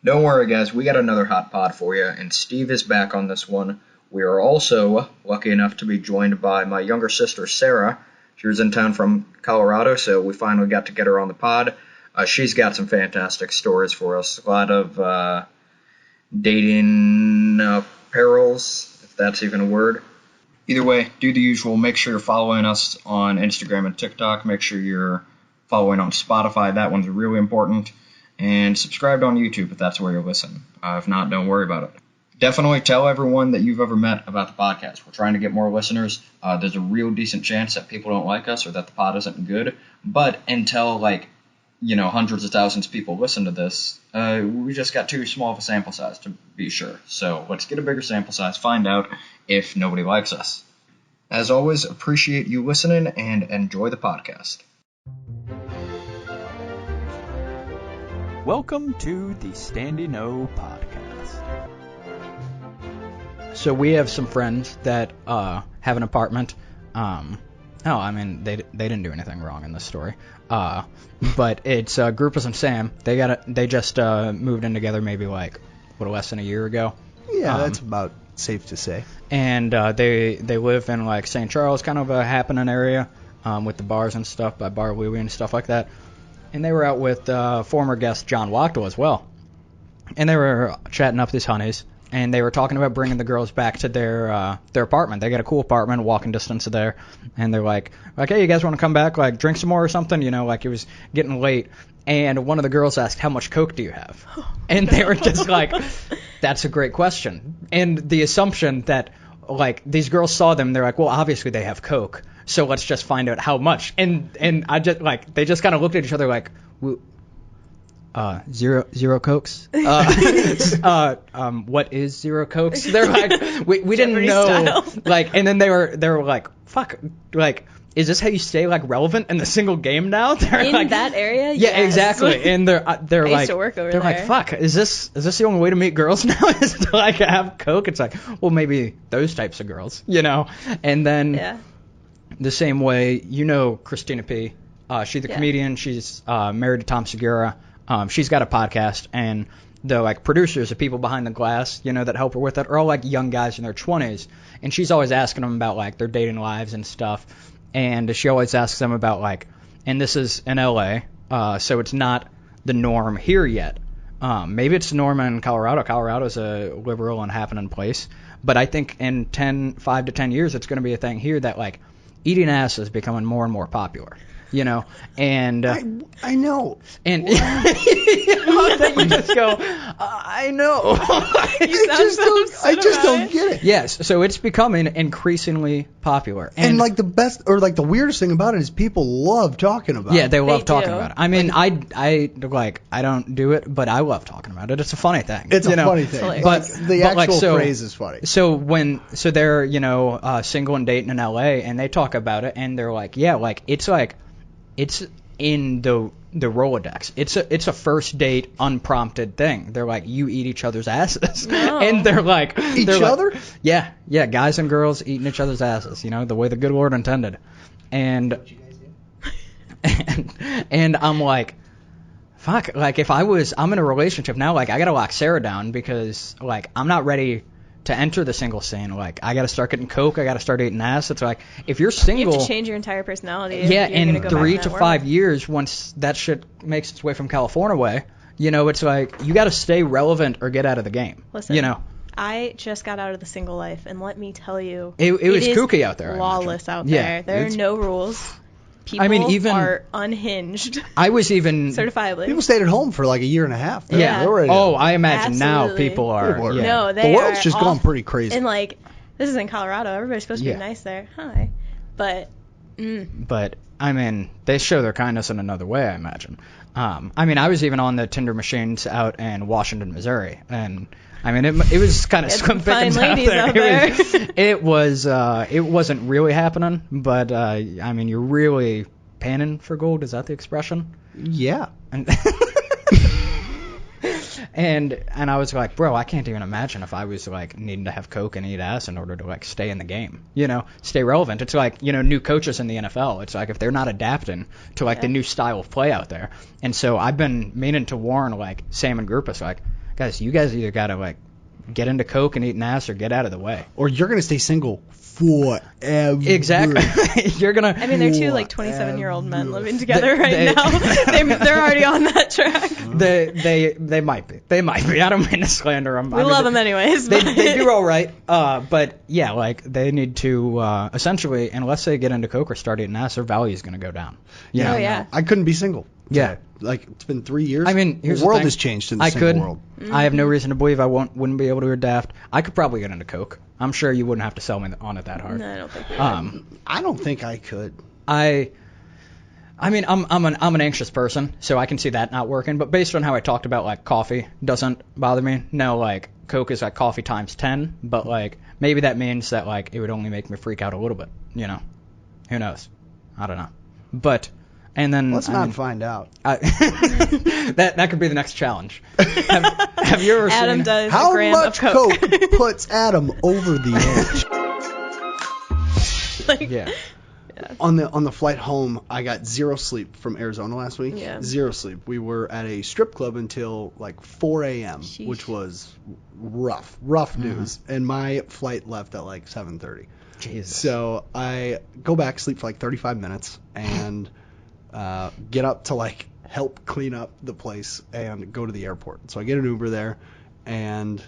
Don't worry, guys, we got another hot pod for you, and Steve is back on this one. We are also lucky enough to be joined by my younger sister, Sarah. She was in town from Colorado, so we finally got to get her on the pod. She's got some fantastic stories for us. A lot of dating perils, if that's even a word. Either way, do the usual. Make sure you're following us on Instagram and TikTok. Make sure you're following on Spotify. That one's really important. And subscribe on YouTube if that's where you're listening. If not, don't worry about it. Definitely tell everyone that you've ever met about the podcast. We're trying to get more listeners. There's a real decent chance that people don't like us or that the pod isn't good. But until, hundreds of thousands of people listen to this, we just got too small of a sample size to be sure. So let's get a bigger sample size, find out if nobody likes us. As always, appreciate you listening and enjoy the podcast. Welcome to the Standing O podcast. So we have some friends that have an apartment. They didn't do anything wrong in this story. But it's Groupus and Sam. They just moved in together maybe less than a year ago. Yeah, that's about safe to say. And they live in St. Charles, kind of a happening area with the bars and stuff, by Bar Louie and stuff like that. And they were out with former guest John Wachtel as well. And they were chatting up these honeys, and they were talking about bringing the girls back to their apartment. They got a cool apartment, walking distance there. And they're like, hey, you guys want to come back, drink some more or something? It was getting late. And one of the girls asked, how much Coke do you have? And they were just like, that's a great question. And the assumption that, these girls saw them, they're like, well, obviously they have Coke, so let's just find out how much. And I just, they just kind of looked at each other like, zero Cokes? What is zero Cokes? They're like, we didn't know. Style. And then they were like, fuck, is this how you stay relevant in the single game now? They're in that area? Yeah, yes. Exactly. And they're I used to work over they're there. fuck, is this the only way to meet girls now? Is to have Coke? It's well, maybe those types of girls, And then the same way, Christina P. She's the comedian. She's married to Tom Segura. She's got a podcast, and the producers, the people behind the glass, that help her with it, are all young guys in their 20s, and she's always asking them about their dating lives and stuff. And she always asks them about and this is in LA, so it's not the norm here yet. Maybe it's the norm in Colorado. Colorado's a liberal and happening place. But I think in 5 to 10 years, it's going to be a thing here that eating ass is becoming more and more popular. And I know. And you just go, I know. I just don't get it. Yes, so it's becoming increasingly popular. And the best or the weirdest thing about it is people love talking about it. Yeah, they love talking about it. I mean, I don't do it, but I love talking about it. It's a funny thing. It's a funny thing. But the actual phrase is funny. So they're single and dating in LA, and they talk about it, and they're it's in the Rolodex. It's a first date unprompted thing. They're you eat each other's asses. No. And they're each other? Yeah, guys and girls eating each other's asses, the way the good Lord intended. And and I'm fuck, if I'm in a relationship now, I gotta lock Sarah down because I'm not ready to enter the single scene. I gotta start getting Coke, I gotta start eating ass. It's if you're single, you have to change your entire personality. Yeah, in 3 to 5 years, once that shit makes its way from California way, it's you gotta stay relevant or get out of the game. Listen, I just got out of the single life, and let me tell you, it was kooky out there. Lawless out there. There are no rules. People are unhinged. I was even certifiably. People stayed at home for a year and a half. Yeah. I imagine now people are. No, the world's just gone pretty crazy. And this is in Colorado. Everybody's supposed to be nice there. Hi, but. But I mean, they show their kindness in another way, I imagine. I was even on the Tinder machines out in Washington, Missouri, and it was kind of slim pickings out there. It wasn't really happening, but you're really panning for gold. Is that the expression? Yeah. And I was like, bro, I can't even imagine if I was needing to have Coke and eat ass in order to stay in the game, stay relevant. It's new coaches in the NFL. It's if they're not adapting to the new style of play out there. And so I've been meaning to warn Sam and Groupus guys, you guys either gotta like get into coke and eat ass or get out of the way, or you're gonna stay single forever. Exactly. You're gonna. I mean, they're two like 27-year-old men living together now. They're already on that track. They might be. They might be. I don't mean to slander them. We love them anyways. They do all right. But yeah, like they need to essentially, unless they get into coke or start eating ass, their value is gonna go down. You know? Oh yeah. I couldn't be single. Yeah. Like it's been 3 years. I mean, here's the world thing. has changed in the single world. Mm-hmm. I have no reason to believe I wouldn't be able to adapt. I could probably get into coke. I'm sure you wouldn't have to sell me on it that hard. No, I don't think. I don't think I could. I mean, I'm an anxious person, so I can see that not working. But based on how I talked about like coffee, doesn't bother me. No, like coke is like coffee times 10, but like maybe that means that like it would only make me freak out a little bit. You know, who knows? I don't know. But and then let's not find out. That could be the next challenge. Have you ever Adam seen does how a gram much of coke puts Adam over the edge? like, Yeah. On the flight home, I got zero sleep from Arizona last week. Yeah. Zero sleep. We were at a strip club until like 4 a.m., Sheesh. which was rough news. And my flight left at like 7:30. Jesus. So I go back, sleep for like 35 minutes, and get up to like help clean up the place and go to the airport. So I get an Uber there, and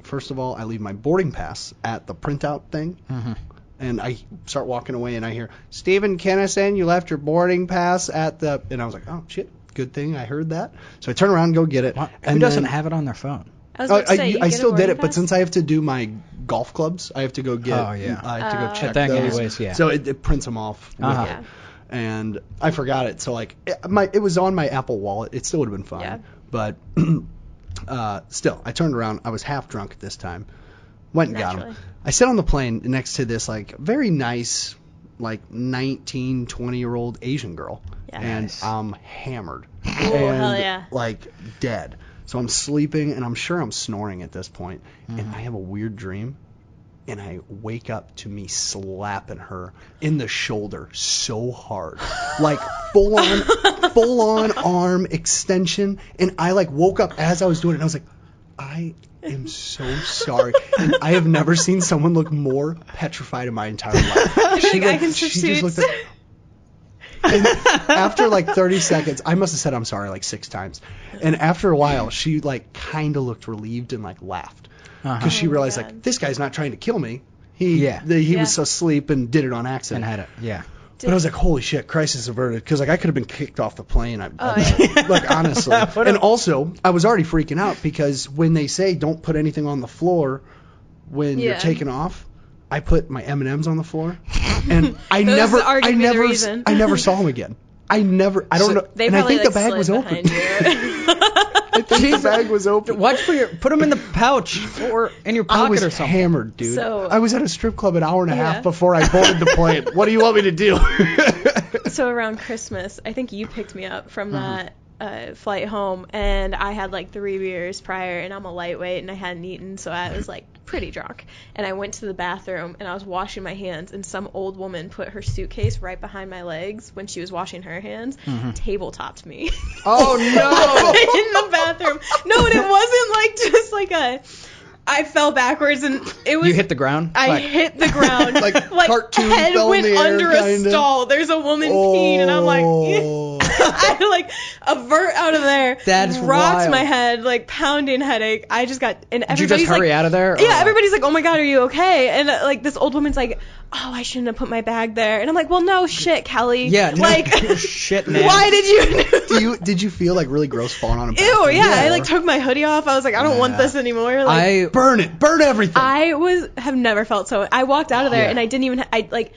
first of all, I leave my boarding pass at the printout thing. Mm-hmm. And I start walking away, and I hear, Stephen Kennison, you left your boarding pass at the... And I was like, oh, shit, good thing I heard that. So I turn around and go get it. Who doesn't have it on their phone? I was about to say, I still did it, but pass? since I have to do my golf clubs, I have to go get... Oh, yeah. I have to go check thing those. anyways, yeah. So it prints them off. with Uh-huh. it. Yeah. And I forgot it, so like it was on my Apple Wallet. It still would have been fine. Yeah. But still, I turned around. I was half drunk at this time. Went and got Naturally. him. I sit on the plane next to this like very nice, like 19, 20-year-old Asian girl, Yeah. and Nice. I'm hammered and hell yeah. like dead. So I'm sleeping, and I'm sure I'm snoring at this point, and I have a weird dream. And I wake up to me slapping her in the shoulder so hard, like full on arm extension. And I like woke up as I was doing it, and I was like, I am so sorry. And I have never seen someone look more petrified in my entire life. I can she substitute. just looked at. And after like 30 seconds, I must have said I'm sorry like 6 times. And after a while, she like kind of looked relieved and like laughed. Because she Oh my realized, God. like, this guy's not trying to kill me. He Yeah. was asleep and did it on accident. And had it. Yeah. But I was like, holy shit, crisis averted. Because, like, I could have been kicked off the plane. yeah. Like, honestly. And also, I was already freaking out because when they say don't put anything on the floor when you're Yeah. taking off, I put my M&Ms on the floor. And I Those never argued me the reason. I never saw him again. I don't know. They and I probably think the like, bag was slid open. behind you. I think the bag was open. Why'd you put them in the pouch or in your I pocket was or something? hammered, dude. So- I was at a strip club an hour and a Yeah. half before I boarded the plane. What do you want me to do? So around Christmas, I think you picked me up from Mm-hmm. that flight home, and I had like 3 beers prior, and I'm a lightweight, and I hadn't eaten, so I was like pretty drunk. And I went to the bathroom, and I was washing my hands, and some old woman put her suitcase right behind my legs when she was washing her hands, tabletopped me. Oh no! In the bathroom. No, and it wasn't like just like a... I fell backwards, and it was... You hit the ground? I hit the ground. Like cartoon head fell in went the air, under kinda. a stall. There's a woman peeing, and I'm like... Oh. I like avert out of there. That's rocked wild. my head, like pounding headache. I just got... And Did you everybody's just hurry like, out of there? Yeah, everybody's like, oh my God, are you okay? And like this old woman's like, oh, I shouldn't have put my bag there. And I'm like, well, no shit, Kelly. Yeah, no, like, shit, man. why did you... Did you feel like really gross falling on a Ew, bathroom? yeah, I like took my hoodie off. I was like, I don't want this anymore. Like, Burn it. Burn everything. have never felt so. I walked out of there Yeah. and I didn't even. I like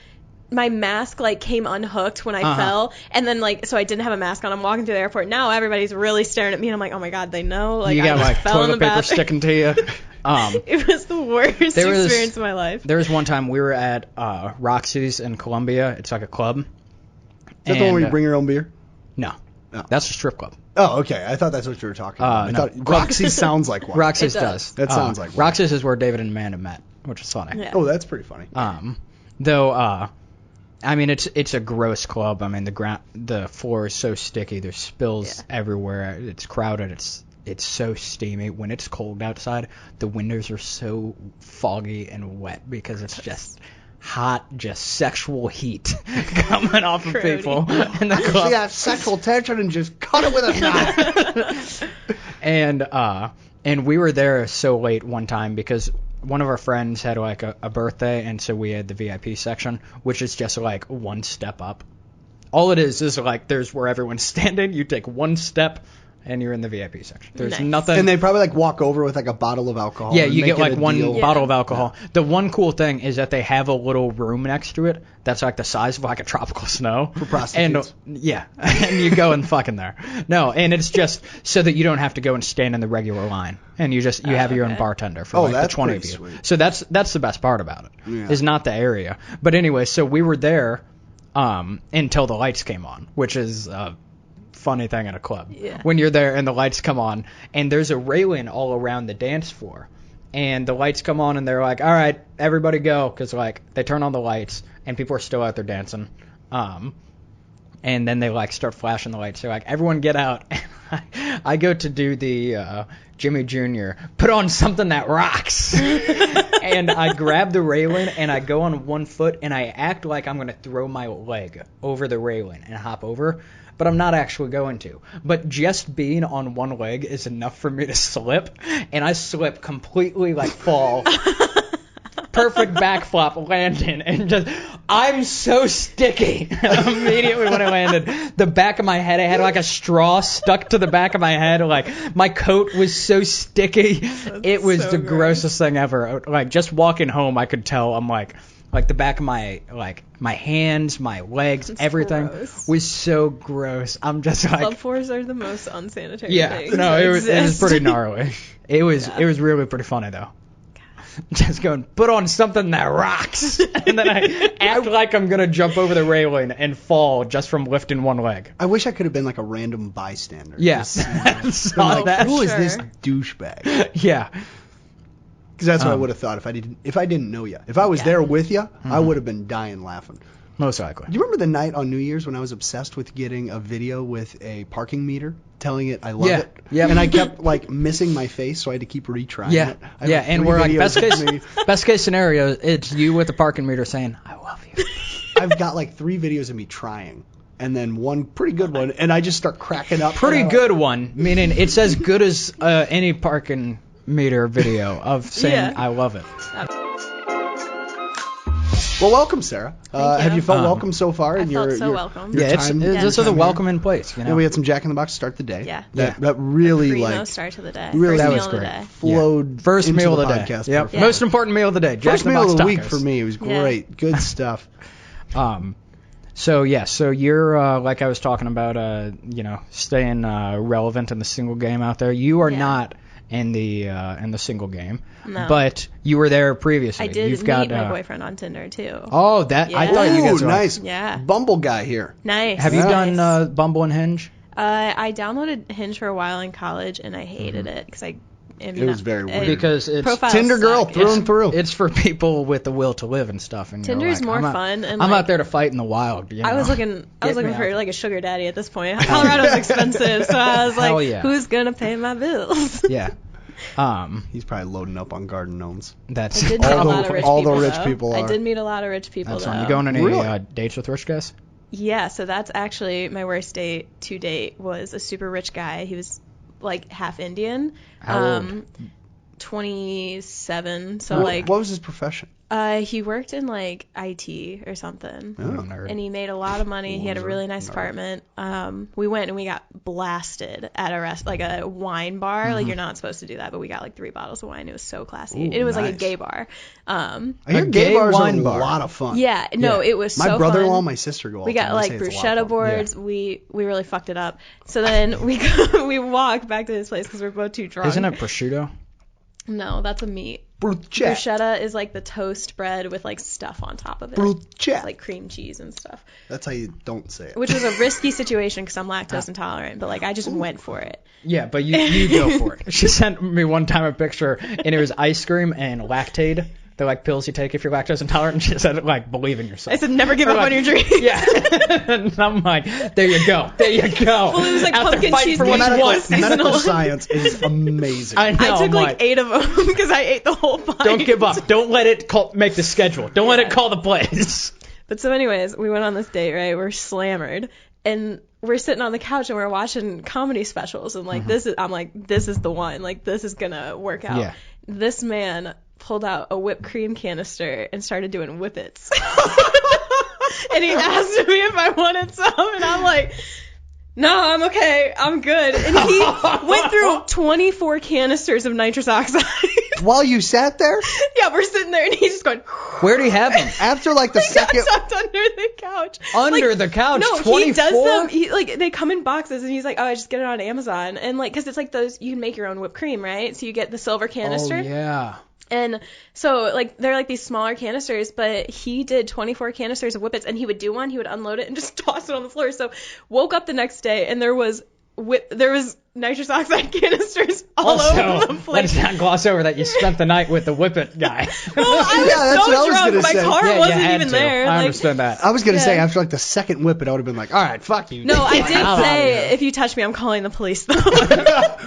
my mask like came unhooked when I fell, and then like so I didn't have a mask on. I'm walking through the airport now. Everybody's really staring at me, and I'm like, oh my God, they know. Like you I got just like fell in the toilet paper bathroom. sticking to you. It was the worst There was- experience of my life. There was one time we were at Roxy's in Columbia. It's like a club. Is that the one where you bring your own beer? No. No. That's a strip club. Oh, okay. I thought that's what you were talking about. I no. thought Roxy sounds like one. Roxy's It does. does. That sounds like one. Roxy's is where David and Amanda met, which is funny. Yeah. Oh, that's pretty funny. Though, I mean, it's a gross club. I mean, the floor is so sticky. There's spills everywhere. It's crowded. it's so steamy. When it's cold outside, the windows are so foggy and wet because it's just hot, just sexual heat coming off of people in the I can club. see that sexual tension and just cut it with a knife. And we were there so late one time because one of our friends had like a birthday, and so we had the VIP section, which is just like one step up. All it is like there's where everyone's standing. You take one step, and you're in the VIP section. There's nothing. And they probably like walk over with like a bottle of alcohol. Yeah, and you make get like it a one deal. bottle of alcohol. Yeah. The one cool thing is that they have a little room next to it that's like the size of like a tropical snow. For prostitutes. And and you go and fuck in there. No, and it's just so that you don't have to go and stand in the regular line, and you have your own bartender for like the 20 of you. Sweet. So that's the best part about it. Is not the area. But anyway, so we were there until the lights came on, which is funny thing at a club. Yeah. When you're there and the lights come on and there's a railing all around the dance floor and the lights come on and they're like, all right, everybody go, because like they turn on the lights and people are still out there dancing, and then they like start flashing the lights. They're like, everyone get out. I go to do the Jimmy Jr. put on something that rocks. And I grab the railing and I go on one foot and I act like I'm going to throw my leg over the railing and hop over, but I'm not actually going to. But just being on one leg is enough for me to slip, and I slip completely, like fall. Perfect backflop landing, and just I'm so sticky immediately when I landed. The back of my head, I had like a straw stuck to the back of my head. Like my coat was so sticky. It was so the grossest thing ever. Like just walking home, I could tell I'm like the back of my my hands, my legs, everything was so gross. I'm just like club floors are the most unsanitary things. Yeah, no, it was pretty gnarly. It was really pretty funny though. Just going, put on something that rocks. And then I act like I'm going to jump over the railing and fall just from lifting one leg. I wish I could have been like a random bystander. Yes. Who is this douchebag? Yeah. Because that's what I would have thought if I didn't know you. If I was there with you, I would have been dying laughing. Most likely. Do you remember the night on New Year's when I was obsessed with getting a video with a parking meter telling it I love it? Yeah. And I kept like missing my face, so I had to keep retrying it. Yeah, and we're like best case scenario, it's you with the parking meter saying I love you. I've got like 3 videos of me trying, and then one pretty good one, and I just start cracking up. Pretty good one, meaning it's as good as any parking meter video of saying I love it. Well, welcome, Sarah. Have you felt welcome so far? I felt so welcome. This is a welcome in place. You know? Yeah, we had some Jack in the Box to start the day. Yeah. That really primo start to the day. Really, First that was meal of great. the day. Flowed First into meal the of the day. podcast. Yep. Yeah. Most important meal of the day. Jack First in the meal Box of the week tacos. for me. It was great. Good stuff. So you're like I was talking about, staying relevant in the single game out there. You are not in the single game, but you were there previously. I did You've meet got, my boyfriend on Tinder too. Oh, that I thought you guys were nice. Yeah. Bumble guy here. Nice. Have you done Bumble and Hinge? I downloaded Hinge for a while in college and I hated it because It was very weird. Because it's Tinder girl through and through. It's for people with the will to live and stuff. And Tinder's more fun. And I'm out there to fight in the wild. You know? I was looking for like a sugar daddy at this point. Colorado's expensive, so I was like, who's gonna pay my bills? Yeah. He's probably loading up on garden gnomes. That's I did meet a lot of rich all people, the rich though. people are. I did meet a lot of rich people. Though. You going on any dates with rich guys? Yeah, so that's actually my worst date to date was a super rich guy. He was like half Indian. How old? 27. So what was his profession? He worked in like IT or something. Oh, nerd. And he made a lot of money. He had a really nice apartment. We went and we got blasted at a wine bar. Like you're not supposed to do that, but we got like 3 bottles of wine. It was so classy. It was like a gay bar. I hear gay bars are a lot of fun. Yeah, no, it was so fun. My brother-in-law and my sister go all We the got time. like bruschetta boards. Yeah. We really fucked it up. So then we walked back to his place because we're both too drunk. Isn't it prosciutto? No, that's a meat. Bruschetta is like the toast bread with like stuff on top of it. Bruschetta. Like cream cheese and stuff. That's how you don't say it. Which was a risky situation because I'm lactose intolerant, but like I just went for it. Yeah, but you go for it. She sent me one time a picture and it was ice cream and Lactaid. They're like pills you take if you're lactose intolerant. And she said, like, believe in yourself. I said, never give up on your dreams. Yeah. And I'm like, there you go. There you go. Well, it was like After pumpkin fighting cheese for what you want. Medical science is amazing. I know. I took I'm like 8 of them because I ate the whole pint. don't give up. Don't let it make the schedule. Don't let it call the plays. But so anyways, we went on this date, right? We're slammered. And we're sitting on the couch and we're watching comedy specials. And like, I'm like, this is the one. Like, this is going to work out. Yeah. This man pulled out a whipped cream canister and started doing whippets. And he asked me if I wanted some. And I'm like, no, I'm okay. I'm good. And he went through 24 canisters of nitrous oxide. While you sat there? Yeah, we're sitting there and he's just going, Where do you have them? After like the second... tucked under the couch. Under the couch? No, 24? he does them. They come in boxes and he's like, oh, I just get it on Amazon. And like, because it's like those, you can make your own whipped cream, right? So you get the silver canister. Oh, yeah. And so, like, they're like these smaller canisters, but he did 24 canisters of Whippets, and he would do one, he would unload it, and just toss it on the floor. So, woke up the next day, and there was nitrous oxide canisters all over the place. Let's not gloss over that you spent the night with the Whippet guy. Well, I was that's what I so was drunk, gonna my say. car Yeah, you wasn't had even to. there. I Like, understand that. I was going to say, Yeah. after like the second whippet, I would have been like, all right, fuck you. no, I I'm did outta say, here. if you touch me, I'm calling the police, though.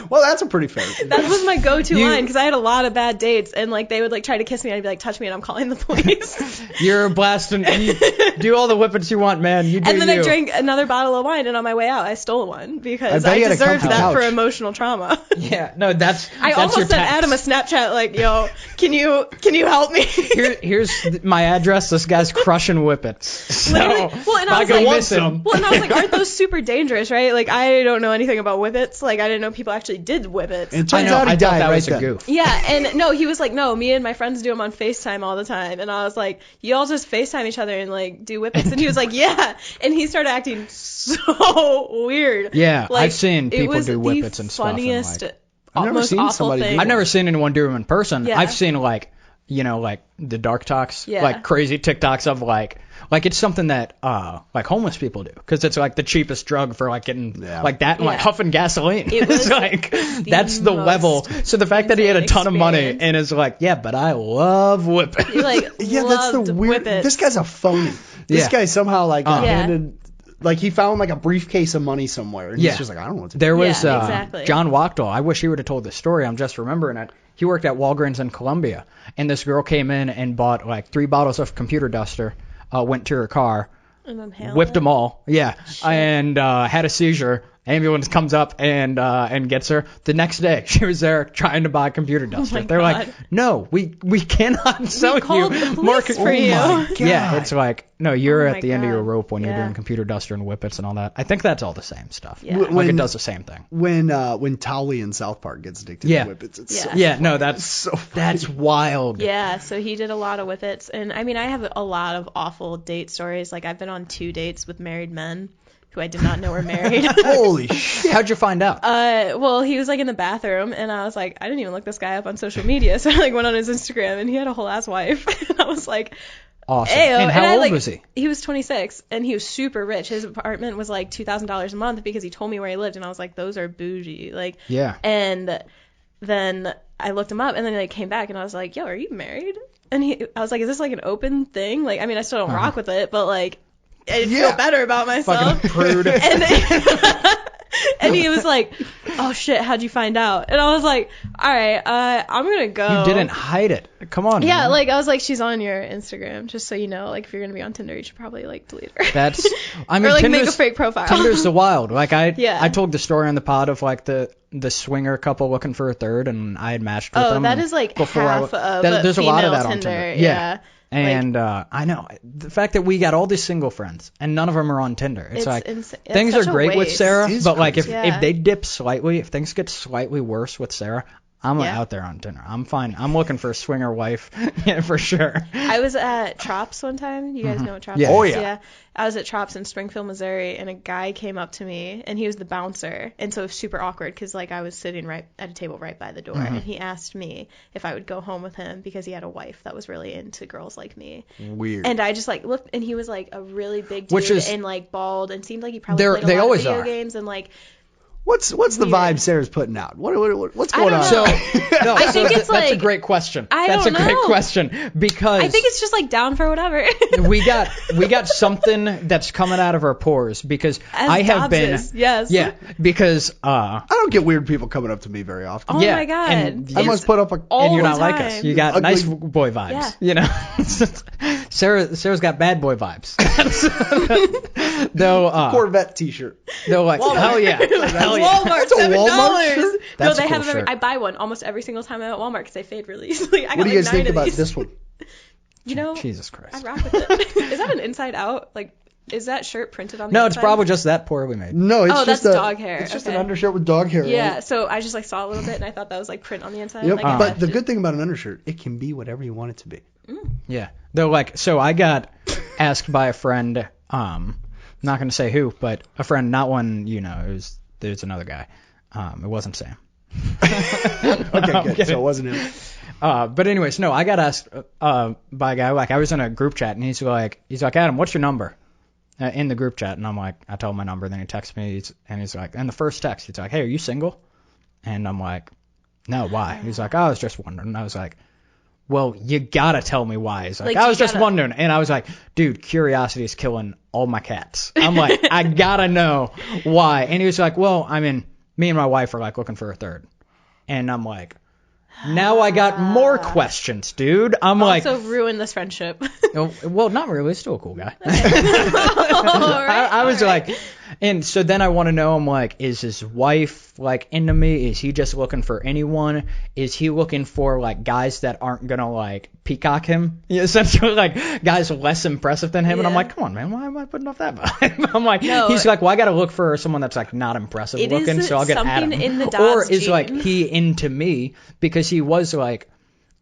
Well, that's a pretty fair. That was my go-to You- line, because I had a lot of bad dates, and, like, they would, like, try to kiss me, and I'd be like, touch me, and I'm calling the police. You're blasting. You do all the Whippets you want, man. You do And then you. I drank another bottle of wine, and on my way out, I stole one, because bet I he had a deserved comfy that for couch. emotional trauma. Yeah, no, that's I that's almost your sent tax. Adam a Snapchat like, yo, can you help me? Here's my address. This guy's crushing Whippets. So, Literally. Well, and I was if like, miss him. well, and I was like, aren't those super dangerous, right? Like, I don't know anything about Whippets. Like, I didn't know people actually did Whippets. And it I turns know. out he I thought died that right was a then. goof. Yeah, and no, he was like, no, me and my friends do them on FaceTime all the time. And I was like, you all just FaceTime each other and, like, do Whippets? And he was like, yeah. And he started acting so weird. Yeah, Like, I've seen it people was do the Whippets and stuff. And, funniest, like, I've never most seen awful somebody do thing. I've never seen anyone do them in person. Yeah. I've seen like the dark talks, Yeah. like crazy TikToks of like it's something that like homeless people do because it's like the cheapest drug for like getting like that and like Yeah. huffing gasoline. It was It's like that's the most level. So the fact that he had a ton of money experience. and is like, yeah, but I love whipping. He, like, Yeah, that's the loved weird. Whippets. This guy's a phony. This Yeah. guy somehow like got Yeah. handed, like he found like a briefcase of money somewhere, and Yeah. he's just like, I don't know what to do. There was Yeah, exactly. John Wachtel. I wish he would have told this story. I'm just remembering it. He worked at Walgreens in Columbia, and this girl came in and bought like 3 bottles of computer duster, went to her car, And inhaled whipped it. them all, and had a seizure. Ambulance comes up and gets her. The next day, she was there trying to buy computer duster. my They're God. like, no, we cannot sell called you the more police com- for you. Oh my Yeah, God. it's like, no, you're Oh at my the end of your God. rope when you're Yeah. doing computer duster and whippets and all that. I think that's all the same stuff. Yeah. Like When- it does the same thing. When Towley in South Park gets addicted Yeah. to whippets, it's Yeah. so Yeah, no, that's so funny. that's wild. Yeah, so he did a lot of Whippets. And I mean, I have a lot of awful date stories. Like, I've been on 2 dates with married men who I did not know were married. Holy shit. How'd you find out? Well, he was like in the bathroom, and I was like, I didn't even look this guy up on social media. So I like went on his Instagram, and he had a whole ass wife. And I was like, Awesome. Ayo. And how I, old like, was he? He was 26, and he was super rich. His apartment was like $2,000 a month because he told me where he lived, and I was like, those are bougie. Like, Yeah. And then I looked him up, and then I came back, and I was like, yo, are you married? And I was like, is this like an open thing? Like, I mean, I still don't rock with it, but like, I feel better about myself. Fucking prude. And he was like, oh shit, how'd you find out? And I was like, all right, I'm gonna go. You didn't hide it. Come on. Yeah, man. like I was like, she's on your Instagram, just so you know. Like, if you're gonna be on Tinder, you should probably like delete her. That's. I mean, or like make a Tinder's- fake profile. Tinder's the wild. Like Yeah. I told the story on the pod of like the swinger couple looking for a third, and I had matched with them. Oh, that and is like before half of there's a lot of female that Tinder. on Tinder. Yeah. And I know the fact that we got all these single friends and none of them are on Tinder. It's like it's things such are a great with waste. Sarah, It is but like crazy. Yeah. if they dip slightly, if things get slightly worse with Sarah, I'm Yeah. out there on Tinder. I'm fine. I'm looking for a swinger wife, yeah, for sure. I was at Trops one time. You guys know what Trops Yeah. is? Oh, yeah. I was at Trops in Springfield, Missouri, and a guy came up to me, and he was the bouncer. And so it was super awkward because, like, I was sitting right at a table right by the door, and he asked me if I would go home with him because he had a wife that was really into girls like me. Weird. And I just, like, looked, and he was, like, a really big dude Which is- and, like, bald and seemed like he probably They're- played a they lot always of video are. games and, like, What's the vibe Sarah's putting out? What's going on? So, no, I think it's that's a great question. That's a great question because I think it's just like down for whatever. we got something that's coming out of our pores because I have been yeah because I don't get weird people coming up to me very often. Oh yeah, my god! and I must put up and you're not like us. time. You got Ugly. nice boy vibes. Yeah. You know, Sarah's got bad boy vibes. Though Corvette T-shirt. they're like, hell yeah, hell yeah. Walmart, That's a $7. Walmart shirt? That's No, a they cool have them. shirt. I buy one almost every single time I'm at Walmart because they fade really easily. I got What do you like guys 9 think of about these. this one? You know, Jesus Christ. I rock with it. Is that an inside out? Like, is that shirt printed on the No, it's inside? probably just that poorly made. No, it's Oh, just that's dog hair. It's just Okay. an undershirt with dog hair. Yeah, Right? so I just like saw a little bit and I thought that was like print on the inside. Yep. Like, I But have the to- good thing about an undershirt, it can be whatever you want it to be. Yeah. Though, like, so I got asked by a friend, not going to say who, but a friend, not one you know, there's another guy. It wasn't Sam. Okay, good. So it wasn't him. But anyways, no, I got asked by a guy, like, I was in a group chat, and he's like, Adam, what's your number? In the group chat, and I'm like, I told him my number, then he texts me, and he's like, in the first text, he's like, hey, are you single? And I'm like, no, why? He's like, I was just wondering. And I was like, well, you gotta tell me why. He's like, Like, I was you just gotta- wondering. And I was like, dude, curiosity is killing all my cats. I'm like, I gotta know why. And he was like, well, I mean, me and my wife are like looking for a third. And I'm like, now I got more questions, dude. I'm like, also ruin this friendship. well, not really. He's still a cool guy. Alright, I was alright. like, and so then I want to know, I'm like, is his wife like into me? Is he just looking for anyone? Is he looking for like guys that aren't gonna like peacock him? Yeah, essentially like guys less impressive than him. And I'm Yeah. like, come on, man, why am I putting off that vibe? I'm like, No. he's like, well, I gotta look for someone that's like not impressive It looking, is so I'll get something Adam. in the Or Dobbs is like gene. he into me because he was like.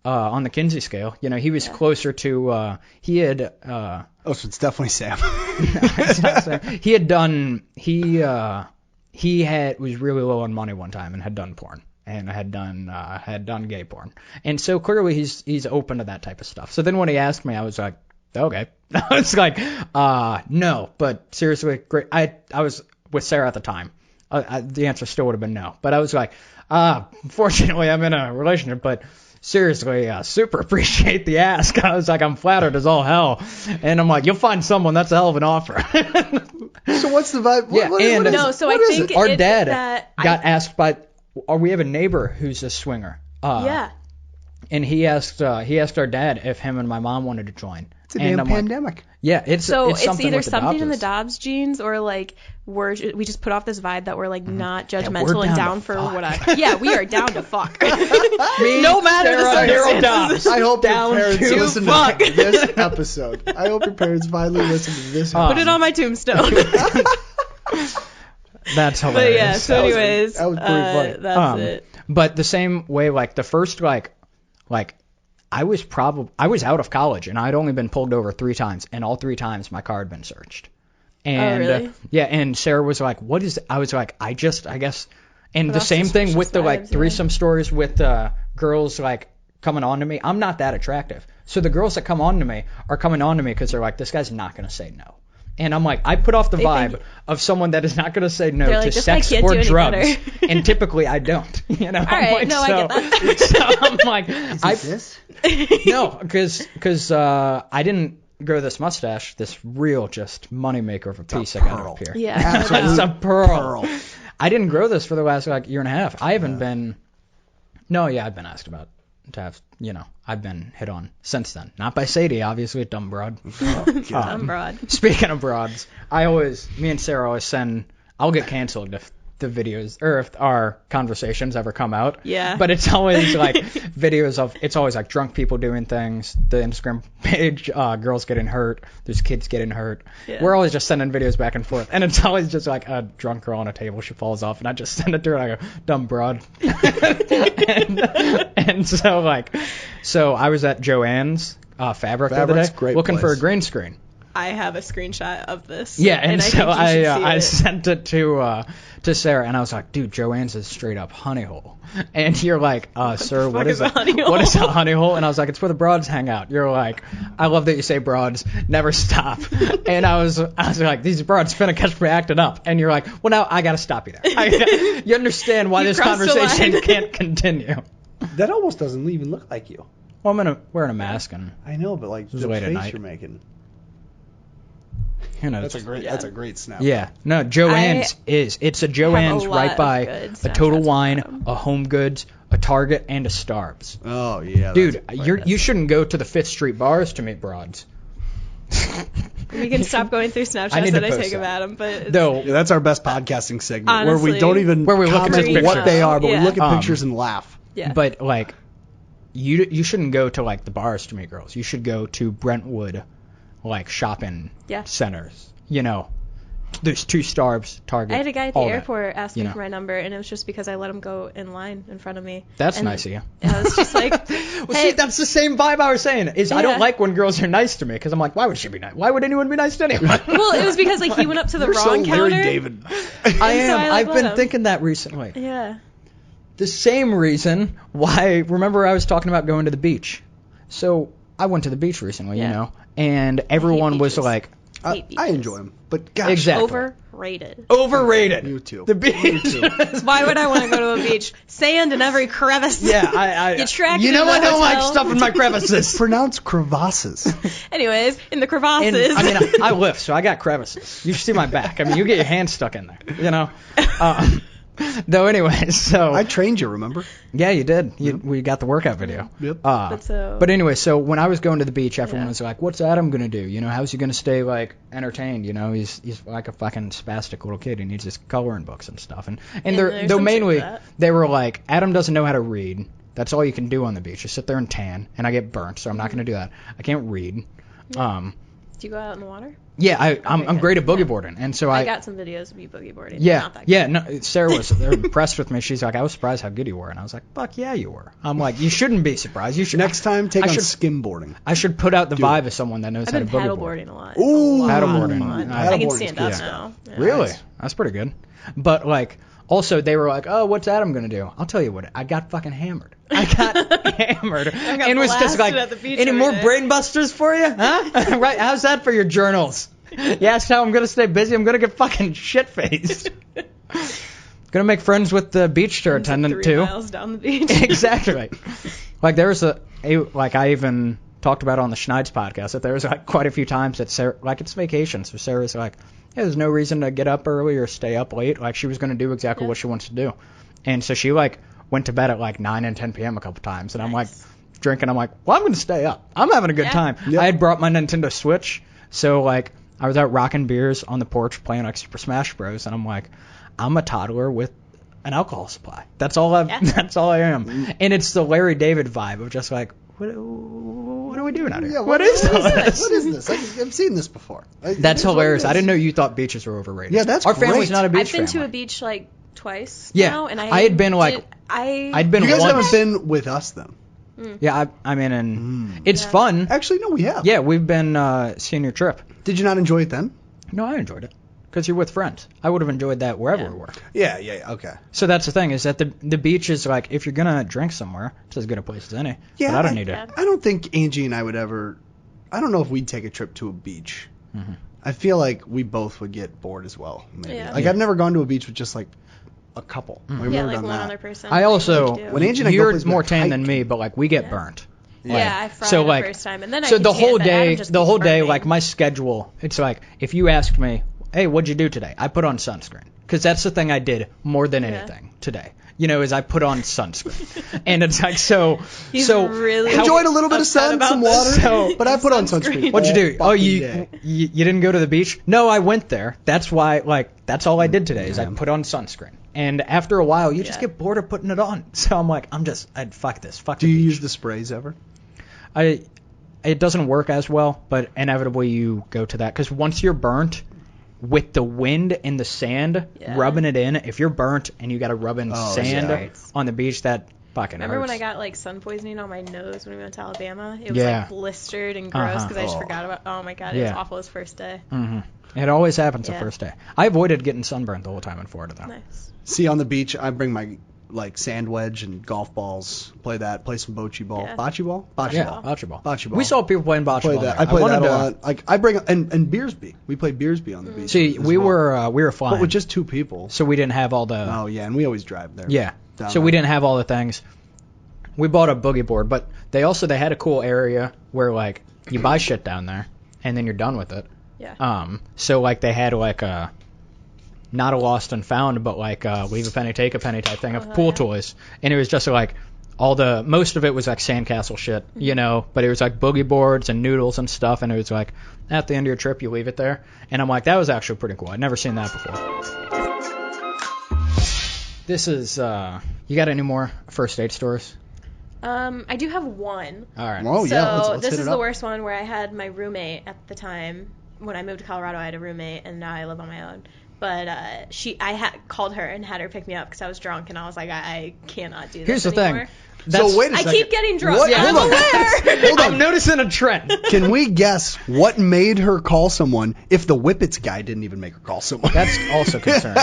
On the Kinsey scale, you know, he was closer to, he had, Oh, so it's definitely Sam. it's not Sam. He had done, he was really low on money one time and had done porn and had done gay porn. And so clearly he's open to that type of stuff. So then when he asked me, I was like, okay. I was like, no, but seriously, great. I was with Sarah at the time. The answer still would have been no, but I was like, fortunately I'm in a relationship, but seriously, super appreciate the ask. I was like, I'm flattered as all hell. And I'm like, you'll find someone. That's a hell of an offer. So what's the vibe? Yeah, and- is No, it? so What I is think it? Our it's dad that got asked by, or we have a neighbor who's a swinger. yeah. And he asked our dad if him and my mom wanted to join. It's a and damn I'm like, pandemic. yeah, it's So it's something either with the something in the Dobbses. Dobbs genes or like we just put off this vibe that we're like not we're judgmental and down down to for fuck. whatever. Yeah, we are down to fuck. Me, No matter the Sarah, Daryl circumstances. Dobbs. I hope Down your parents to listen fuck. to this episode. I hope your parents finally listen to this episode. Put it on my tombstone. That's hilarious. But yeah, so That was- anyways, that was pretty funny. that's it. But the same way, like the first like I was out of college and I'd only been pulled over 3 times, and all 3 times my car had been searched. And really? yeah, and Sarah was like, "What is?" I was like, "I guess." And But the also same thing with the like suspicious vibes, threesome stories with girls like coming on to me. I'm not that attractive, so the girls that come on to me are coming on to me because they're like, "This guy's not gonna say no." And I'm like, I put off the They vibe think- of someone that is not going to say no They're to like, "This guy sex can't or do any drugs, better." and typically I don't. You know, All right, no, I get that. So I'm like, This? no, because I didn't grow this mustache, this real just moneymaker of a piece I got pearl. up here. Yeah. Absolute It's a pearl. pearl. I didn't grow this for the last like year and a half. I haven't been. No, yeah, I've been asked about to have. You know, I've been hit on since then. Not by Sadie, obviously, dumb broad. I'm broad. Speaking of broads, me and Sarah always send. I'll get canceled if the videos or if our conversations ever come out. Yeah. But it's always like videos of. It's always like drunk people doing things. The Instagram page, girls getting hurt. There's kids getting hurt. Yeah. We're always just sending videos back and forth, and it's always just like a drunk girl on a table. She falls off, and I just send it to her. And I go, dumb broad. and so I was at Joann's Fabric the other Fabric's day great looking for a place. green screen. I have a screenshot of this. Yeah, and so I see sent it to Sarah, and I was like, dude, Joanne's is straight up honey hole. And you're like, sir, what is a honey hole? What is a honey hole? And I was like, it's where the broads hang out. You're like, I love that you say broads, never stop. And I was like, these broads finna catch me acting up. And you're like, well, now I gotta stop you there. You understand why this conversation can't continue. That almost doesn't even look like you. Well, I'm wearing a mask, and I know, but like the face you're making. You know, that's a great snap. Yeah, no, Joanne's it's a Joanne's right by a Total Wine, a Home Goods, a Target, and a Starbucks. Oh yeah, dude, you shouldn't go to the 5th Street bars to meet broads. We can stop going through Snapchats that I take of Adam, but that's our best podcasting segment, honestly, where we don't even look at what they are, but we look at pictures and laugh. Yeah. But like, you shouldn't go to like the bars to meet girls. You should go to Brentwood, like shopping centers. You know, there's 2 Starbucks, Target. I had a guy at the airport ask me for my number, and it was just because I let him go in line in front of me. That's nice of you. I was just like, well, see, that's the same vibe I was saying. I don't like when girls are nice to me, because I'm like, why would she be nice? Why would anyone be nice to anyone? Well, it was because like he went up to the wrong counter. Larry David. I am. I've been thinking that recently. Yeah. The same reason why. Remember, I was talking about going to the beach. So I went to the beach recently, you know, and everyone was like. I enjoy them, but gosh, exactly. Overrated. You too. The beach. Why would I want to go to a beach? Sand in every crevice. Yeah, you track. You know I don't like stuff in my crevices. Pronounced crevasses. Anyways, in the crevasses. And, I lift, so I got crevices. You should see my back. I mean, you get your hand stuck in there. You know. Though, anyways, so I trained you. Remember? Yeah, you did. We got the workout video. Yep. But anyway, so when I was going to the beach, everyone was like, "What's Adam gonna do? You know, how's he gonna stay like entertained? You know, he's like a fucking spastic little kid. He needs his coloring books and stuff." And they're mainly they were like, "Adam doesn't know how to read. That's all you can do on the beach. Just sit there and tan, and I get burnt, so I'm not gonna do that. I can't read." Do you go out in the water? Yeah, I'm great at boogie boarding, and so I got some videos of you boogie boarding. Yeah, not that good. yeah. No, Sarah was impressed with me. She's like, I was surprised how good you were, and I was like, fuck yeah, you were. I'm like, you shouldn't be surprised. You should next time take on skimboarding. I should put out the vibe of someone that knows how to boogie board. I've been paddleboarding a lot. Ooh, paddleboarding. I can stand up now. Yeah. Really? That's pretty good. But like, also they were like, oh, what's Adam gonna do? I'll tell you what, I got fucking hammered. I got hammered. And was just like, any more brain busters for you? Huh? Right? How's that for your journals? You asked how I'm going to stay busy. I'm going to get fucking shit-faced. Going to make friends with the beach tour attendant, 3 miles down the beach. Exactly. Like, there was like, I even talked about on the Schneid's podcast, that there was, like, quite a few times that Sarah, like, it's vacation, so Sarah's like, yeah, there's no reason to get up early or stay up late. Like, she was going to do exactly what she wants to do. And so she, like, went to bed at, like, 9 and 10 p.m. a couple times, and I'm, like, drinking. I'm like, well, I'm going to stay up. I'm having a good time. Yep. I had brought my Nintendo Switch, so, like, I was out rocking beers on the porch playing like Super Smash Bros. And I'm like, I'm a toddler with an alcohol supply. That's all That's all I am. And it's the Larry David vibe of just like, what are we doing out here? Yeah, what is this? What is this? I've seen this before. That's hilarious. I didn't know you thought beaches were overrated. Yeah, that's Our family's not a beach family. I've been to a beach like twice now, and I had been like, I'd been. You guys once. haven't been with us then. Yeah, I mean, and it's fun. Actually, no, we have. Yeah, we've been senior trip. Did you not enjoy it then? No, I enjoyed it. Because you're with friends. I would have enjoyed that wherever we were. Yeah, okay. So that's the thing, is that the beach is like, if you're going to drink somewhere, it's as good a place as any. Yeah, but I don't need it. I don't think Angie and I would ever, I don't know if we'd take a trip to a beach. Mm-hmm. I feel like we both would get bored as well, maybe. Yeah. Like, I've never gone to a beach with just like a couple. Mm-hmm. We've never done one that. other person. I also, when Angie and I you're more tan than me, but like, we get burnt. I fried the first time, and then so I the whole day, burning. like my schedule, it's like, if you asked me, hey, what'd you do today? I put on sunscreen, because that's the thing I did more than anything today. You know, is I put on sunscreen, and it's like He's really enjoyed a little bit of sun, some water, but I put on sunscreen. What'd you do? Oh, you didn't go to the beach? No, I went there. That's why, like, that's all I did today is I put on sunscreen. And after a while, you just get bored of putting it on. So I'm like, I'd fuck this. Fuck. Do you use the sprays ever? It doesn't work as well, but inevitably you go to that, because once you're burnt with the wind and the sand rubbing it in, if you're burnt and you got to rub in sand on the beach, that fucking Remember when hurts. I got like sun poisoning on my nose when we went to Alabama? It was Yeah. like blistered and gross because I just Oh. forgot about. Oh my god, it was awful his first day. It always happens the Yeah. first day. I avoided getting sunburned the whole time in Florida though. Nice. See, on the beach, I bring my like sand wedge and golf balls. Play some bocce ball. Yeah. Bocce ball? Bocce Yeah, ball. bocce ball. Bocce ball. We saw people playing bocce Play ball. that. there. I play wanted that a to- lot. Like I bring and Beersby. We play Beersby on the beach. See, as we well. were flying, but with just 2 people. so we didn't have all the. Oh yeah, and we always drive there. Yeah. Down So there. we didn't have all the things. We bought a boogie board, but they had a cool area where like you buy shit down there and then you're done with it. Yeah. So like they had like a not a lost and found, but like leave a penny, take a penny type thing of pool toys, and it was just like most of it was like sandcastle shit, you know, but it was like boogie boards and noodles and stuff, and it was like at the end of your trip you leave it there, and I'm like that was actually pretty cool. I'd never seen that before. This is you got any more first date stories? I do have one. All right. Oh So yeah, let's this hit is it the up. worst one where I had my roommate at the time. When I moved to Colorado, I had a roommate, and now I live on my own. But I had called her and had her pick me up because I was drunk, and I was like, I cannot do this Here's the anymore. thing. So wait a I second. keep getting drunk. What? Yeah, I'm Hold on. aware. Hold on. I'm noticing a trend. Can we guess what made her call someone if the Whippets guy didn't even make her call someone? That's also concerning.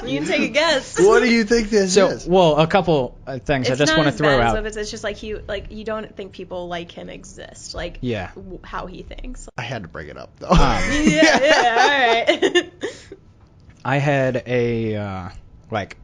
You can take a guess. What do you think this So, is? well, a couple things I It's just not want to as throw bad as out. Whippets, it's just like you don't think people like him exist, like Yeah. how he thinks. I had to bring it up though. Yeah, all right. I had a like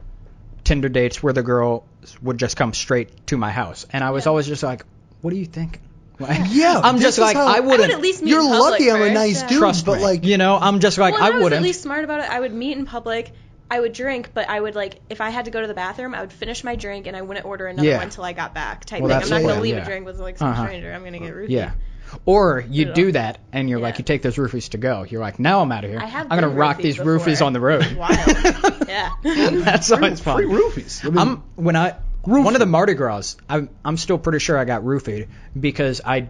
Tinder dates where the girl would just come straight to my house, and I was always just like, "What are you thinking?" Like, Yeah, I'm this just is like how- I I wouldn't. would at least meet You're in public lucky I'm a first, nice yeah. dude, Trust but me. like You know, I'm just like Well, I if I was wouldn't. at least smart about it, I would meet in public. I would drink, but I would like if I had to go to the bathroom, I would finish my drink and I wouldn't order another Yeah. one until I got back. Type Well, thing. that's I'm not the gonna plan, leave yeah. a drink with like some Uh-huh. stranger. I'm gonna get roofied. Yeah. Or you Ugh. do that, and you're like, Yeah. you take those roofies to go. You're like, now I'm out of here. I have I'm gonna been rock roofied these before. roofies on the road. Wild. Yeah. That's always fun. free roofies. I mean, One of the Mardi Gras, I'm still pretty sure I got roofied because I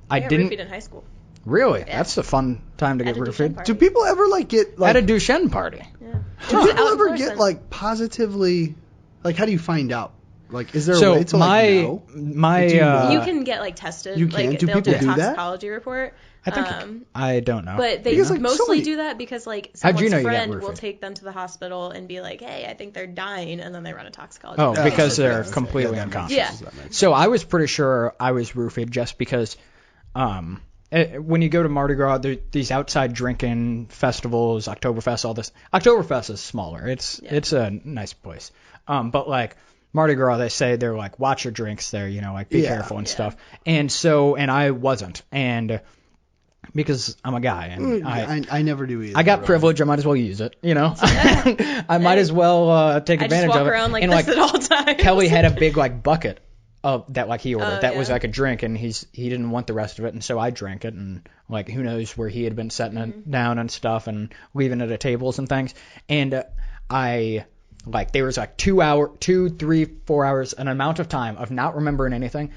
got didn't roofied in high school. really. Yeah. That's a fun time to At get a Duchenne roofied. party. do people ever like get like At a Duchenne party. Yeah. do It was people out in ever get person. like positively like how do you find out? Like is there So a way to my like know? my Do you know? You can get like tested. You can? Like, Do they'll people do a do that? toxicology report. I think I don't know. But they Because, like, mostly somebody- do that because like How'd you someone's know you got friend will roofied? take them to the hospital and be like, hey, I think they're dying, and then they run a toxicology. Oh, report. because they're okay. completely Yeah, that makes unconscious. sense. That makes sense. So I was pretty sure I was roofied just because when you go to Mardi Gras, these outside drinking festivals, Oktoberfest, all this. Oktoberfest is smaller. It's a nice place. But like Mardi Gras, they say they're like watch your drinks there, you know, like be Yeah. careful and stuff. And I wasn't, and because I'm a guy and I never do either. I got privilege. I might as well use it. You know, I might as well take I just advantage walk of it. around like and this at all times. Kelly had a big like bucket of that like he ordered Oh, that was yeah. like a drink, and he didn't want the rest of it, and so I drank it, and like who knows where he had been setting it down and stuff and leaving it at tables and things, and I like there was like 2, 3, 4 hours, an amount of time of not remembering anything.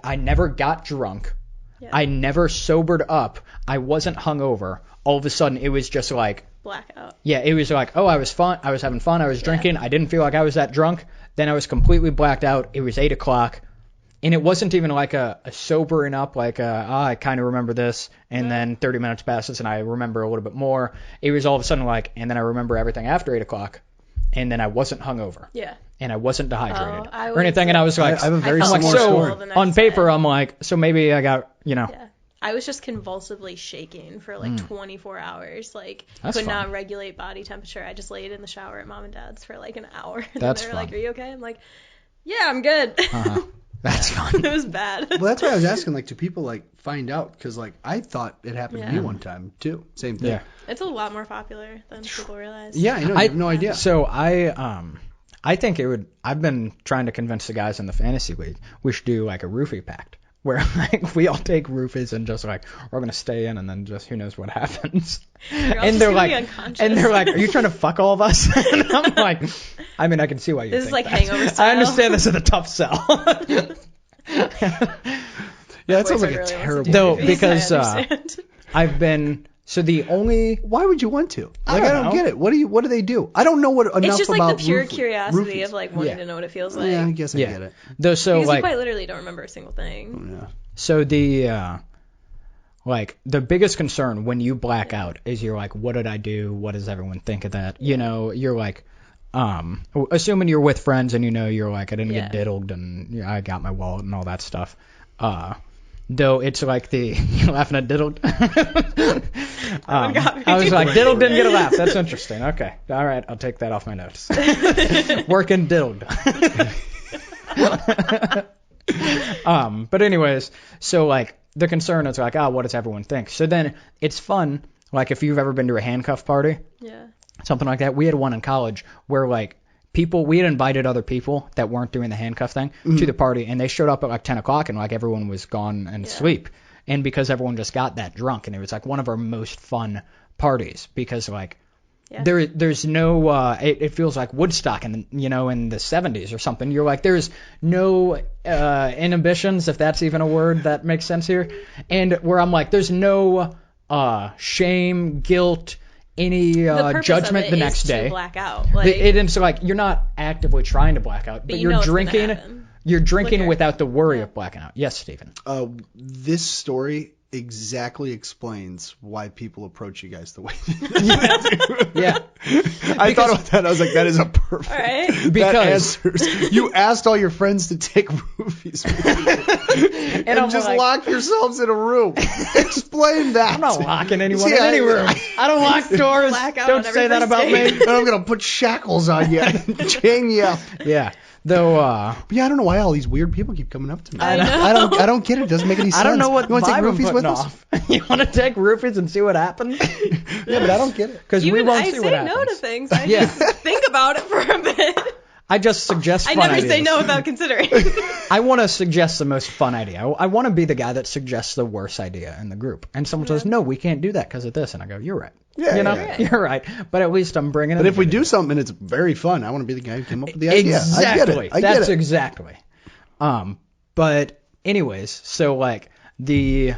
I never got drunk. Yeah. I never sobered up. I wasn't hungover. All of a sudden, it was just like, Blackout. yeah, it was like, oh, I was having fun. I was drinking. I didn't feel like I was that drunk. Then I was completely blacked out. It was 8 o'clock. And it wasn't even like a sobering up, like I kind of remember this, and then 30 minutes passes and I remember a little bit more. It was all of a sudden like, and then I remember everything after 8 o'clock, and then I wasn't hungover. Yeah. And I wasn't dehydrated Oh, I or anything, and I was like, I have a very felt I'm like, similar horrible story. the next on paper, day. I'm like, so maybe I got, you know. Yeah. I was just convulsively shaking for like 24 hours. Like, That's could fun. not regulate body temperature. I just laid in the shower at mom and dad's for like an hour. And That's they were fun. like, are you okay? I'm like, yeah, I'm good. Uh-huh. That's fun. It was bad. Well, that's why I was asking, like, do people, like, find out? Because, like, I thought it happened to me Yeah. one time, too. Same thing. Yeah. It's a lot more popular than people realize. Yeah, I know. I have no idea. So I think it would. I've been trying to convince the guys in the fantasy league we should do like a roofie pact where like we all take roofies and just like we're gonna stay in and then just who knows what happens. all And just they're gonna like, be unconscious. and they're like, are you trying to fuck all of us? And I'm like, I mean, I can see why you. This is think like that. Hangover I style. understand this is a tough sell. Yeah, that sounds like Boyfriend a really wants to terrible. do Though, roofies, because, I understand. I've been So the only Why would you want to? Like, I I don't don't know. get it. What do they do? I don't know what enough It's just about like the pure roofies. curiosity of like wanting Yeah. to know what it feels like. Yeah, I guess I Yeah. get it. though, so Because you like quite literally don't remember a single thing. Yeah. so the like the biggest concern when you black out is you're like, what did I do? What does everyone think of that? You know, you're like, assuming you're with friends and you know you're like, I didn't get diddled and I got my wallet and all that stuff. Though it's like the you're laughing at diddled. I was like, diddled didn't get a laugh. That's interesting. Okay, all right, I'll take that off my notes. Working diddled. But anyways, so like the concern is like, what does everyone think? So then it's fun. Like if you've ever been to a handcuff party, something like that. We had one in college where like we had invited other people that weren't doing the handcuff thing to the party, and they showed up at like 10 o'clock and like everyone was gone and asleep. And because everyone just got that drunk, and it was like one of our most fun parties because like there's no it feels like Woodstock in the 70s or something. You're like there's no inhibitions, if that's even a word that makes sense here, and where I'm like there's no shame, guilt, any judgment the next day. To black out. Like, it's like you're not actively trying to black out, but you're drinking. You're drinking without the worry of blacking out. Yes, Stephen. This story exactly explains why people approach you guys the way they do. Yeah. I thought about that. I was like, that is a perfect. All right. Because that answers. You asked all your friends to take roofies with you. and just like, lock yourselves in a room. Explain that. I'm not locking anyone in any room. I don't lock doors. Don't say that about me. And I'm going to put shackles on you and chain you up. Yeah. Though, but yeah, I don't know why all these weird people keep coming up to me. I don't get it. It doesn't make any sense. I don't know what you want to take vibe I'm roofies putting with off. You want to take roofies and see what happens? Yeah, but I don't get it. Because we won't I see what happens. say no to things. I just think about it for a bit. I just suggest I fun never say ideas. no without considering. I want to suggest the most fun idea. I want to be the guy that suggests the worst idea in the group. And someone says, no, we can't do that because of this. And I go, you're right. Yeah, You're right. But at least I'm bringing it. But if we do something and it's very fun, I want to be the guy who came up with the idea. Exactly. I get it. Exactly. But anyways, so like the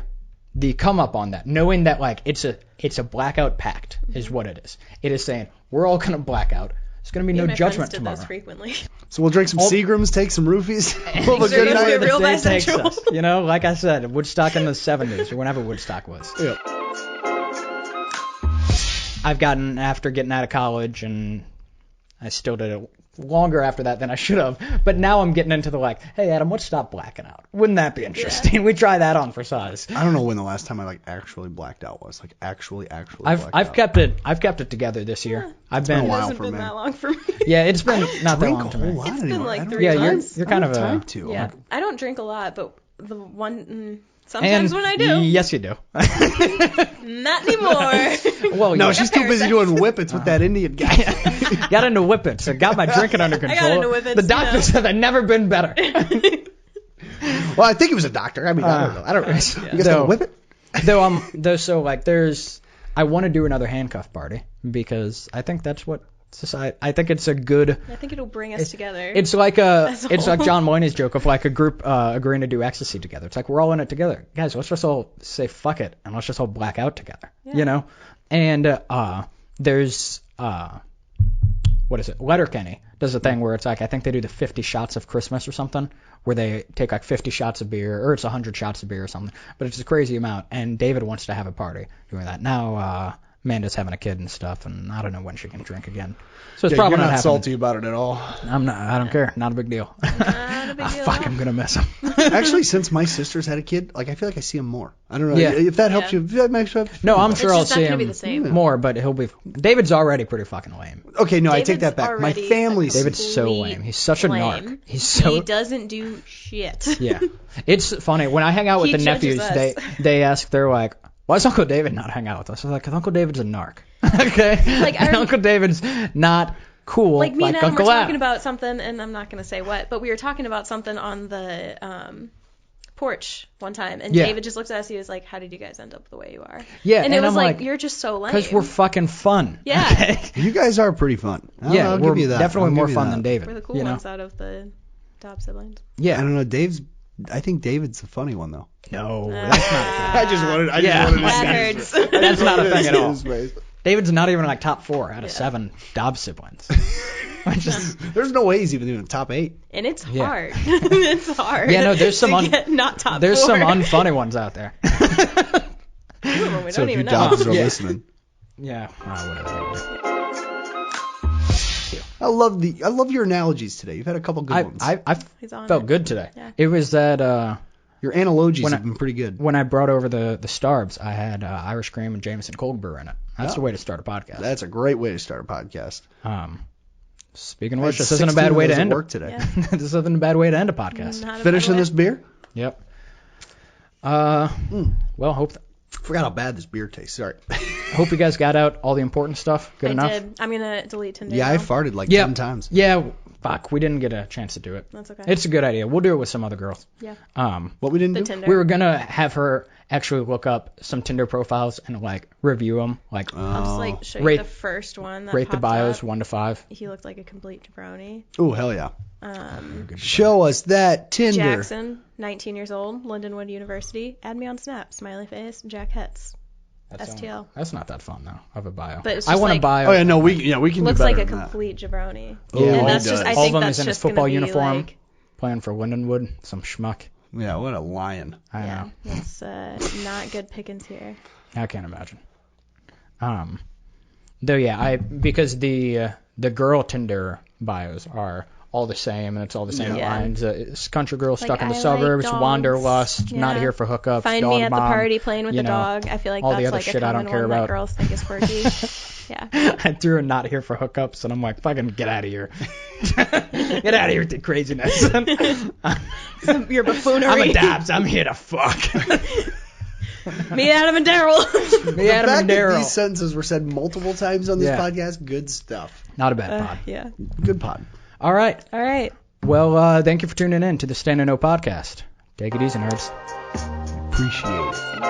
come up on that, knowing that like it's a blackout pact is what it is. It is saying we're all gonna black out. There's gonna be no judgment tomorrow. Those frequently. So we'll drink some Seagrams, take some roofies. We'll have a good night. Real the day takes bisexual. us. Like I said, Woodstock in the 70s or whenever Woodstock was. Yeah. I've gotten after getting out of college, and I still did it longer after that than I should have. But now I'm getting into the like, hey Adam, let's stop blacking out. Wouldn't that be interesting? Yeah. We try that on for size. I don't know when the last time I like actually blacked out was. Like actually I've kept it together this year. Yeah. I've been. It hasn't been that long for me. Yeah, it's been not that long to me. It's been like 3 months. You're kind of time to. Yeah, I don't drink a lot, but the one. Sometimes when I do. Yes, you do. Not anymore. Well, no, she's too busy doing whippets with that Indian guy. Got into Whippet, so got my drinking under control. I got into Whippets, the doctor said I've never been better. Well, I think he was a doctor. I mean, I don't know. I don't know. Yeah. You guys got a Whippet? So like I want to do another handcuff party because I think that's what society. I think it's a good. I think it'll bring us together. It's like like John Moynihan's joke of like a group agreeing to do ecstasy together. It's like we're all in it together, guys. Let's just all say fuck it and let's just all black out together. Yeah. And there's what is it? Letterkenny does a thing where it's like I think they do the 50 shots of Christmas or something, where they take like 50 shots of beer, or it's 100 shots of beer or something. But it's a crazy amount. And David wants to have a party doing that now. Amanda's having a kid and stuff, and I don't know when she can drink again. So it's probably you're not not salty about it at all. I'm not. I don't care. Not a big deal. Not a big deal. Fuck, I'm gonna miss him. Actually, since my sister's had a kid, like I feel like I see him more. I don't know if that helps you. If that makes you No, I'm sure I'll just see not gonna him be the same. more, but he'll be. David's already pretty fucking lame. Okay, no, David's I take that back. My family's. David's so lame. He's such a narc. He doesn't do shit. Yeah, it's funny when I hang out with the nephews. They ask, they're like, why does Uncle David not hang out with us? I was like, 'cause Uncle David's a narc. Okay. Like Uncle David's not cool. Like me and Adam Uncle were Adam. talking about something, and I'm not gonna say what, but we were talking about something on the porch one time, and David just looked at us. He was like, "How did you guys end up the way you are?" Yeah, and it was I'm like, "You're just so lame." Because we're fucking fun. Yeah. Okay? You guys are pretty fun. I'll we're give you that. definitely I'll more give you fun that. than David. We're the cool ones out of the top siblings. Yeah. I don't know. Dave's I think David's the funny one though. No, that's not a thing. I just wanted to That hurts. That's not a thing at all. Face. David's not even like top 4 out of 7 Dobbs siblings. There's no way he's even in the top 8. And it's hard. It's hard. Yeah, no, there's some not top there's 4. some unfunny ones out there. We So don't if you even know. Dobbs are listening, Yeah, whatever. I love your analogies today. You've had a couple good ones. I He's on felt it. good today. Yeah. It was that Your analogies When have I- been pretty good. when I brought over the Starbs, I had Irish cream and Jameson cold brew in it. That's the way to start a podcast. That's a great way to start a podcast. Speaking of which, this isn't a bad way to end work today. Yeah. This isn't a bad way to end a podcast. Not a Finishing bad this beer? Yep. Well, hope Forgot how bad this beer tastes. Sorry. you guys got out all the important stuff. Good I enough. did. I'm gonna delete Tinder. Yeah, I now. farted like Yeah. 10 times. Yeah. Fuck. We didn't get a chance to do it. That's okay. It's a good idea. We'll do it with some other girls. Yeah. What we didn't The do? Tinder. We were gonna have her actually look up some Tinder profiles and like review them, like I'll just like show you Rate- the first one that rate the popped bios up. 1 to 5. He looked like a complete jabroni. Oh, hell yeah. Um, Show us that Tinder. Jackson, 19 years old, Lindenwood University. Add me on Snap. Smiley face. Jack Hetz. STL. That's not that fun though of a bio. But it's I just want a like- bio. Oh, yeah, no, we can Looks do better like a than that. complete jabroni. Oh, Yeah, and he that's does. just. I All of think them that's is in his just gonna football be uniform, like, playing for Lindenwood. Some schmuck. Yeah, what a lion. I yeah, know. that's not good pickings here. I can't imagine. Though yeah, because the girl Tinder bios are all the same, and it's all the same Yeah. lines. It's country girl stuck Like, in the I like suburbs, dogs. wanderlust, Yeah. not here for hookups, Find dog me at the mom, party playing with you the know, dog. I feel like all the that's other like a shit I don't common care one about. that girls think is quirky. Yeah. I threw a not here for hookups, and I'm like, fucking get out of here. Get out of here with the craziness. Your buffoonery. I'm a Dobbs. I'm here to fuck. Me, Adam, and Daryl. Me, Adam, The fact and that Daryl. these sentences were said multiple times on this Yeah. podcast, good stuff. Not a bad pod. Yeah. Good pod. All right. All right. Well, thank you for tuning in to the Stand and No podcast. Take it easy, nerds. Appreciate it.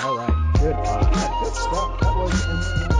All right. Good pod. Good stuff. That was